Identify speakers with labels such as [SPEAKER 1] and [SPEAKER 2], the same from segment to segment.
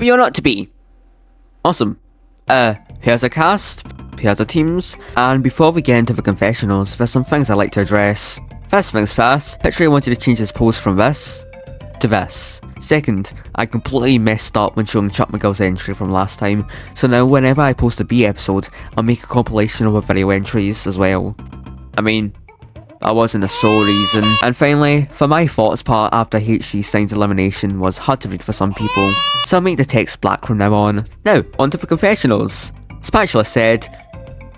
[SPEAKER 1] be or not to be? Awesome. Here's a cast, here's the teams, and before we get into the confessionals, there's some things I'd like to address. First things first, Petri wanted to change his post from this to this. Second, I completely messed up when showing Chuck McGill's entry from last time, so now whenever I post a B episode, I'll make a compilation of the video entries as well. I mean, that wasn't the sole reason. And finally, for my thoughts part after HC Stein's elimination was hard to read for some people, so I'll make the text black from now on. Now, onto the confessionals. Spatula said,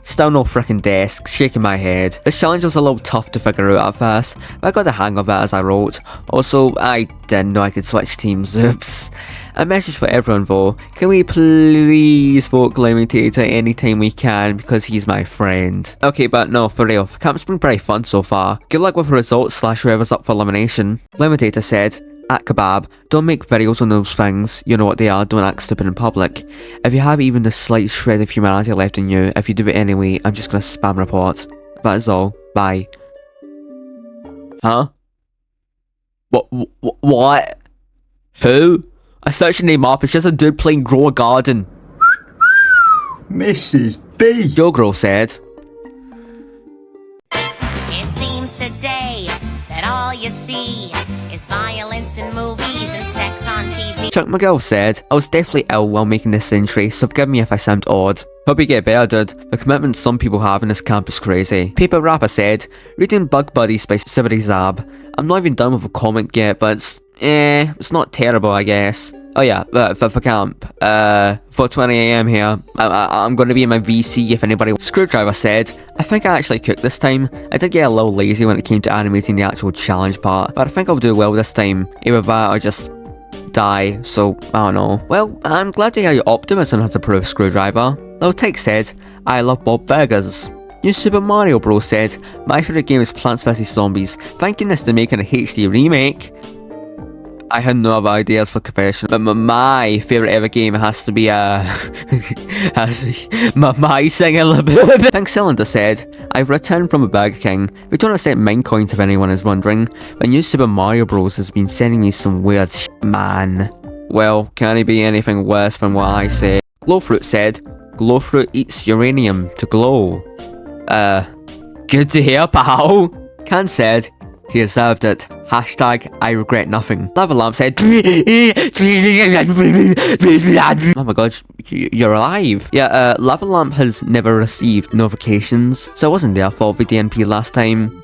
[SPEAKER 1] "Still no frickin' desk, shaking my head. This challenge was a little tough to figure out at first, but I got the hang of it as I wrote. Also, I didn't know I could switch teams, oops. A message for everyone though, can we please vote Lemitator anytime we can because he's my friend." Okay, but no, for real, Kamp's been pretty fun so far. Good luck with the results / whoever's up for elimination. Lemitator said, "At Kebab, don't make videos on those things, you know what they are, don't act stupid in public. If you have even the slight shred of humanity left in you, if you do it anyway, I'm just gonna spam report. That is all, bye." Huh? What? Who? I searched your name up, it's just a dude playing Grow a Garden.
[SPEAKER 2] Mrs. B.
[SPEAKER 1] Joe Grow said,
[SPEAKER 3] "It seems today that all you see is violence in movies and sex on TV."
[SPEAKER 1] Chuck McGill said, "I was definitely ill while making this entry, so forgive me if I sound odd. Hope you get better, dude. The commitment some people have in this camp is crazy." Paper Rapper said, "Reading Bug Buddies by Sibiri Zab. I'm not even done with the comic yet, but it's not terrible, I guess. Oh yeah, for camp, 4:20 AM here. I'm going to be in my VC if anybody." Screwdriver said, "I think I actually cooked this time. I did get a little lazy when it came to animating the actual challenge part, but I think I'll do well this time. Either that or just die, so I don't know." Well, I'm glad to hear your optimism has improved, Screwdriver. Lil Tech said, "I love Bob Burgers." New Super Mario Bros said, "My favourite game is Plants vs Zombies. Thank goodness they're making a HD remake." I had no other ideas for confession, but my favourite ever game has to be my singing a little bit. Pink Cylinder said, "I've returned from a Burger King. We don't accept Minecoins if anyone is wondering, but New Super Mario Bros has been sending me some weird man." Well, can it be anything worse than what I say? Glowfruit said, "Glowfruit eats uranium to glow." Good to hear, pal. Can said, "He deserved it. Hashtag I regret nothing." Lava Lamp said, "Oh my god, you're alive." Yeah, Lava Lamp has never received notifications, so it wasn't their fault with DNP last time.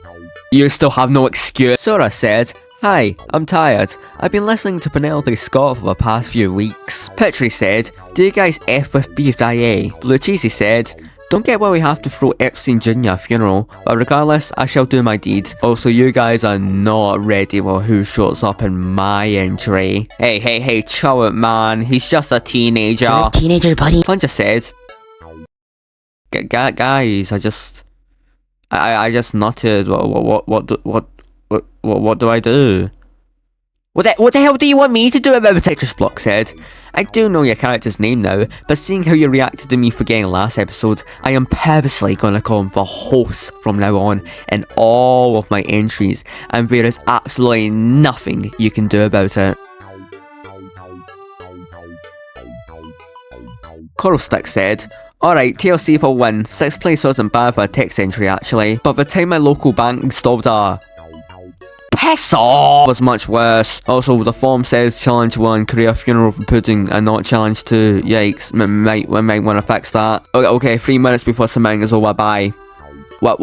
[SPEAKER 1] You still have no excuse. Sora said, "Hi, I'm tired. I've been listening to Penelope Scott for the past few weeks." Petri said, "Do you guys F with beef IA?" Blue Cheesy said, "Don't get why we have to throw Epstein Jr. funeral, but regardless, I shall do my deed." Also, you guys are not ready for who shows up in my entry. Hey, chill it, man. He's just a teenager.
[SPEAKER 3] You're a teenager, buddy.
[SPEAKER 1] Plunger said, Guys, I just nutted. What do I do?" What the hell do you want me to do about it? Tetris Block said, "I do know your character's name now, but seeing how you reacted to me forgetting last episode, I am purposely going to call him the host from now on in all of my entries, and there is absolutely nothing you can do about it." Coral Stick said, "Alright, TLC for win. 6th place wasn't bad for a text entry actually, but the time my local bank installed a piss off was much worse. Also, the form says challenge 1, career funeral for pudding, and not challenge 2. Yikes, we might want to fix that. Okay, 3 minutes before submitting is over, bye. Well,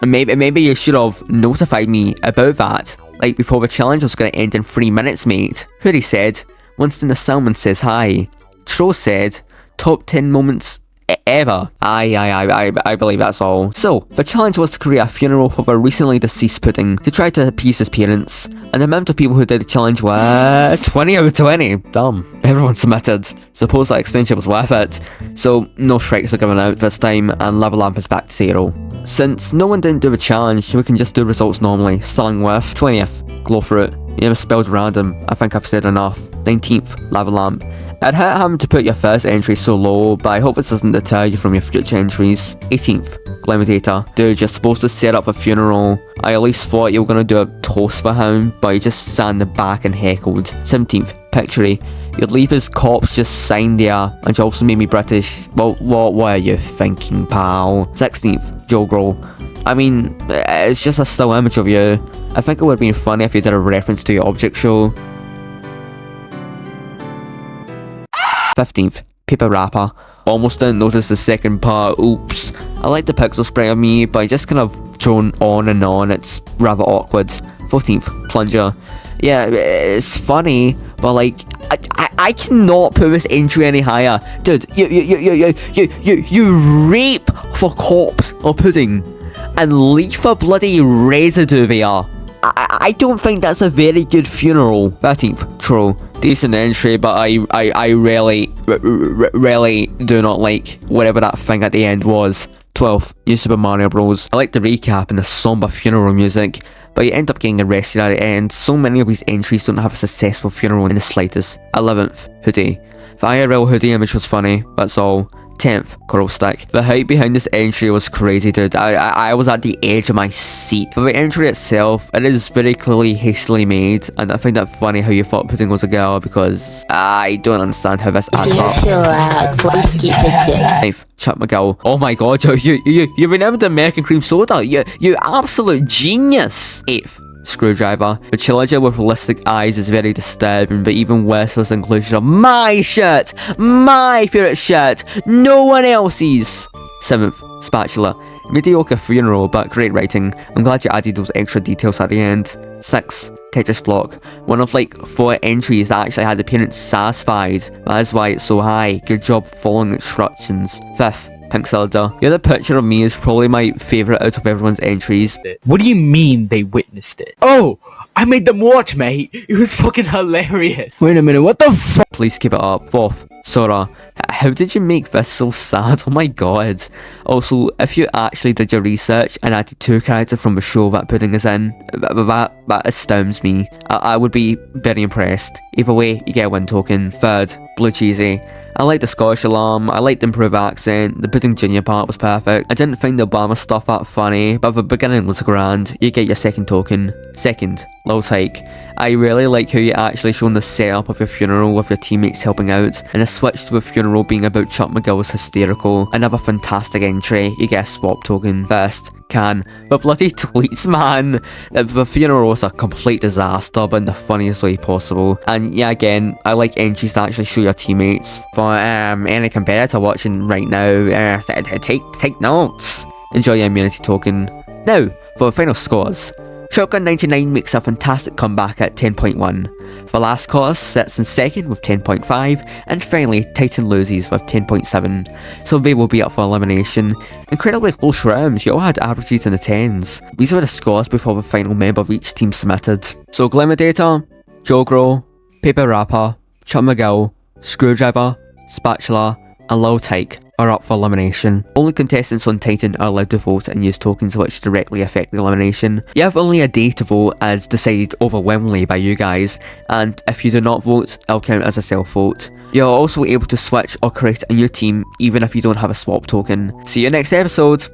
[SPEAKER 1] maybe you should have notified me about that. Like, before the challenge was going to end in 3 minutes, mate." Hoodie said, "Winston the Salmon says hi." Tro said, "Top 10 moments ever." I believe that's all. So, the challenge was to create a funeral for the recently deceased pudding to try to appease his parents, and the amount of people who did the challenge were 20 out of 20. Damn, everyone submitted. Suppose that extension was worth it. So, no strikes are given out this time, and Lava Lamp is back to 0. Since no one didn't do the challenge, we can just do results normally, starting with 20th, Glowfruit. You misspelled random, I think I've said enough. 19th, Lava Lamp. I'd hate having to put your first entry so low, but I hope this doesn't deter you from your future entries. 18th, Glimitator. Dude, you're supposed to set up a funeral. I at least thought you were going to do a toast for him, but you just sat in the back and heckled. 17th, Picture, you'd leave his corpse just signed there, and you also made me British. Well, what are you thinking, pal? 16th, Joe Grohl. I mean, it's just a still image of you. I think it would have been funny if you did a reference to your object show. 15th, Paper Rapper. Almost didn't notice the second part, oops. I like the pixel spray of me, but I just kind of drone on and on, it's rather awkward. 14th, Plunger. Yeah, it's funny, but like, I cannot put this entry any higher. Dude, you rape for corpse or pudding and leave a bloody residue there. I don't think that's a very good funeral. 13th, Troll. Decent entry, but I really do not like whatever that thing at the end was. 12th, New Super Mario Bros. I like the recap and the somber funeral music, but you end up getting arrested at the end. So many of these entries don't have a successful funeral in the slightest. 11th, Hoodie. The IRL Hoodie image was funny, that's all. 10th, Coral Stick. The hype behind this entry was crazy, dude. I was at the edge of my seat. For the entry itself, it is very clearly hastily made, and I find that funny how you thought Pudding was a girl, because I don't understand how this adds up.
[SPEAKER 2] Chill out, please keep it down.
[SPEAKER 1] 9th, Chuck McGill. Oh my god, you renamed American Cream Soda. You absolute genius. 8th, Screwdriver. The Chillager with realistic eyes is very disturbing, but even worse was the inclusion of my shirt! My favourite shirt! No one else's! 7th, Spatula. Mediocre funeral, but great writing. I'm glad you added those extra details at the end. 6th, Tetris Block. One of like 4 entries that actually had the appearance satisfied. That is why it's so high. Good job following instructions. 5th, Pink Cylinder. The other picture of me is probably my favourite out of everyone's entries.
[SPEAKER 4] What do you mean they witnessed it? Oh, I made them watch, mate. It was fucking hilarious. Wait a minute, what the fuck?
[SPEAKER 1] Please keep it up. 4th, Sora. How did you make this so sad? Oh my god. Also, if you actually did your research and added 2 characters from the show that Pudding is in, that astounds me. I would be very impressed. Either way, you get a win token. 3rd, Blue Cheesy. I like the Scottish alarm, I like the improved accent, the Pudding Jr. part was perfect. I didn't find the Obama stuff that funny, but the beginning was grand. You get your second token. 2nd, Lil Tyke. I really like how you actually shown the setup of your funeral with your teammates helping out, and the switch to a funeral being about Chuck McGill was hysterical. Another fantastic entry, you get a swap token. 1st, Can. But bloody tweets, man. The funeral was a complete disaster, but in the funniest way possible. And yeah, again, I like entries that actually show your teammates. For any competitor watching right now, take notes. Enjoy your immunity token. Now, for the final scores. Shotgun 99 makes a fantastic comeback at 10.1. The last course sits in 2nd with 10.5, and finally Titan loses with 10.7, so they will be up for elimination. Incredibly close rounds, you all had averages in the 10s. These were the scores before the final member of each team submitted. So Glimmerdator, Joe Grohl, Paper Rapper, Chuck McGill, Screwdriver, Spatula, and Lil Tyke are up for elimination. Only contestants on Titan are allowed to vote and use tokens which directly affect the elimination. You have only a day to vote as decided overwhelmingly by you guys, and if you do not vote, it'll count as a self-vote. You're also able to switch or create a new team even if you don't have a swap token. See you next episode!